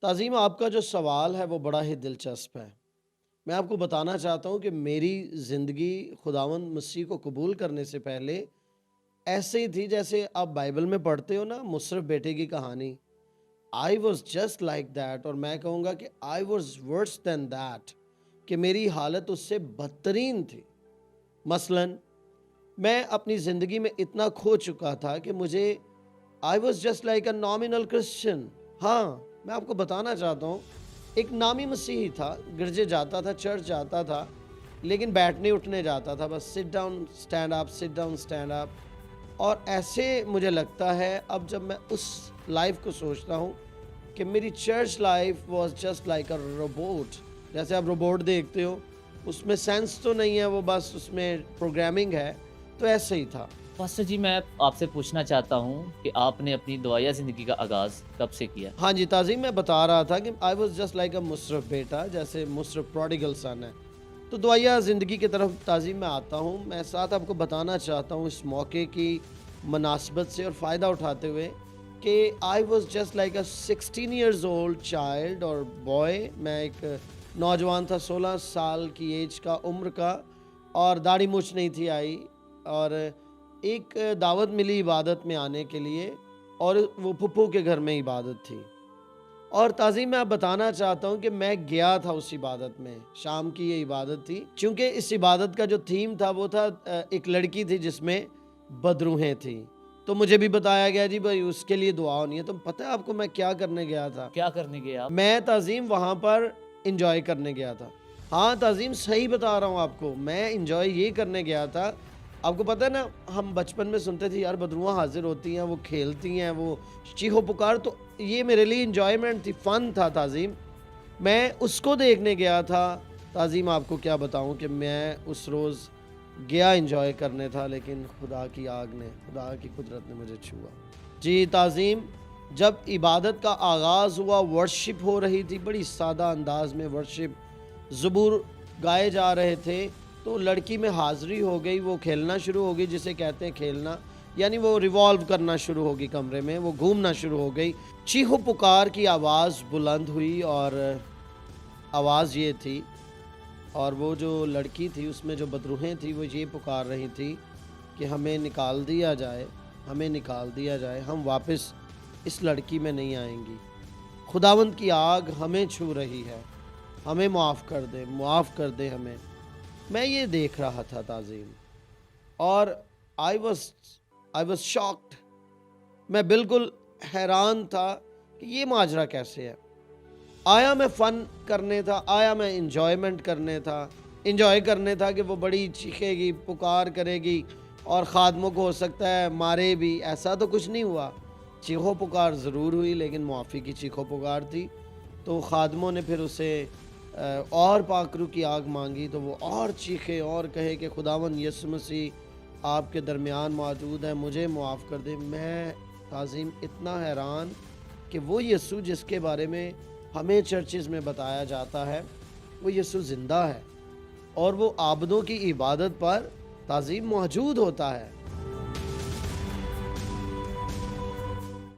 تعظیم آپ کا جو سوال ہے وہ بڑا ہی دلچسپ ہے۔ میں آپ کو بتانا چاہتا ہوں کہ میری زندگی خداوند مسیح کو قبول کرنے سے پہلے ایسے ہی تھی جیسے آپ بائبل میں پڑھتے ہو نا، مصرف بیٹے کی کہانی۔ آئی واز جسٹ لائک دیٹ، اور میں کہوں گا کہ I was verse then that, کہ میری حالت اس سے بدترین تھی۔ مثلاً میں اپنی زندگی میں اتنا کھو چکا تھا کہ مجھے آئی was just like a nominal Christian. ہاں، میں آپ کو بتانا چاہتا ہوں، ایک نامی مسیحی تھا، گرجے جاتا تھا، چرچ جاتا تھا، لیکن بیٹھنے اٹھنے جاتا تھا، بس sit down stand up, sit down stand up. اور ایسے مجھے لگتا ہے اب جب میں اس لائف کو سوچتا ہوں کہ میری church life was just like a robot. جیسے آپ روبوٹ دیکھتے ہو، اس میں سینس تو نہیں ہے، وہ بس اس میں پروگرامنگ ہے، تو ایسے ہی تھا۔ پاسٹر جی، میں آپ سے پوچھنا چاہتا ہوں کہ آپ نے اپنی دعائیہ زندگی کا آغاز کب سے کیا؟ ہاں جی، تعظیم میں بتا رہا تھا کہ I was just like a مصرف بیٹا، جیسے مصرف پروڈیگل سن ہے۔ تو دعائیہ زندگی کی طرف تعظیم میں آتا ہوں۔ میں ساتھ آپ کو بتانا چاہتا ہوں اس موقع کی مناسبت سے اور فائدہ اٹھاتے ہوئے کہ I was just like a 16 years old child اور بوائے۔ میں ایک نوجوان تھا، 16 سال کی ایج کا، عمر کا، اور داڑھی مچھ نہیں تھی آئی، اور ایک دعوت ملی عبادت میں آنے کے لیے، اور وہ پھپھو کے گھر میں عبادت تھی۔ اور تعظیم میں آپ بتانا چاہتا ہوں کہ میں گیا تھا اس عبادت میں، شام کی یہ عبادت تھی، چونکہ اس عبادت کا جو تھیم تھا وہ تھا ایک لڑکی تھی جس میں بدروحیں تھیں۔ تو مجھے بھی بتایا گیا جی بھائی اس کے لیے دعا ہونی ہے۔ تو پتہ ہے آپ کو میں کیا کرنے گیا تھا؟ کیا کرنے گئے آپ؟ میں تعظیم وہاں پر انجوائے کرنے گیا تھا۔ ہاں تعظیم، صحیح بتا رہا ہوں آپ کو، میں انجوائے یہ کرنے گیا تھا۔ آپ کو پتہ ہے نا، ہم بچپن میں سنتے تھے یار بدروحاں حاضر ہوتی ہیں، وہ کھیلتی ہیں، وہ چیخو پکار، تو یہ میرے لیے انجوائمنٹ تھی، فن تھا تعظیم۔ میں اس کو دیکھنے گیا تھا۔ تعظیم آپ کو کیا بتاؤں کہ میں اس روز گیا انجوائے کرنے تھا، لیکن خدا کی آگ نے، خدا کی قدرت نے مجھے چھوا۔ جی تعظیم، جب عبادت کا آغاز ہوا، ورشپ ہو رہی تھی، بڑی سادہ انداز میں ورشپ، زبور گائے جا رہے تھے، تو لڑکی میں حاضری ہو گئی، وہ کھیلنا شروع ہو گئی، جسے کہتے ہیں کھیلنا، یعنی وہ ریوالو کرنا شروع ہو گئی کمرے میں، وہ گھومنا شروع ہو گئی۔ چیخو پکار کی آواز بلند ہوئی، اور آواز یہ تھی، اور وہ جو لڑکی تھی اس میں جو بدروحیں تھی وہ یہ پکار رہی تھی کہ ہمیں نکال دیا جائے، ہمیں نکال دیا جائے، ہم واپس اس لڑکی میں نہیں آئیں گی۔ خداوند کی آگ ہمیں چھو رہی ہے، ہمیں معاف کر دے، معاف کر دے ہمیں۔ میں یہ دیکھ رہا تھا تعظیم، اور آئی واز شاکڈ۔ میں بالکل حیران تھا کہ یہ ماجرا کیسے ہے۔ آیا میں فن کرنے تھا، آیا میں انجوائمنٹ کرنے تھا، انجوائے کرنے تھا کہ وہ بڑی چیخے گی، پکار کرے گی، اور خادموں کو ہو سکتا ہے مارے بھی، ایسا تو کچھ نہیں ہوا۔ چیخو پکار ضرور ہوئی، لیکن معافی کی چیخو پکار تھی۔ تو خادموں نے پھر اسے اور پاکرو کی آگ مانگی، تو وہ اور چیخے اور کہے کہ خداوند یسوع مسیح آپ کے درمیان موجود ہے، مجھے معاف کر دے۔ میں تعظیم اتنا حیران کہ وہ یسوع جس کے بارے میں ہمیں چرچز میں بتایا جاتا ہے، وہ یسوع زندہ ہے، اور وہ عابدوں کی عبادت پر تعظیم موجود ہوتا ہے۔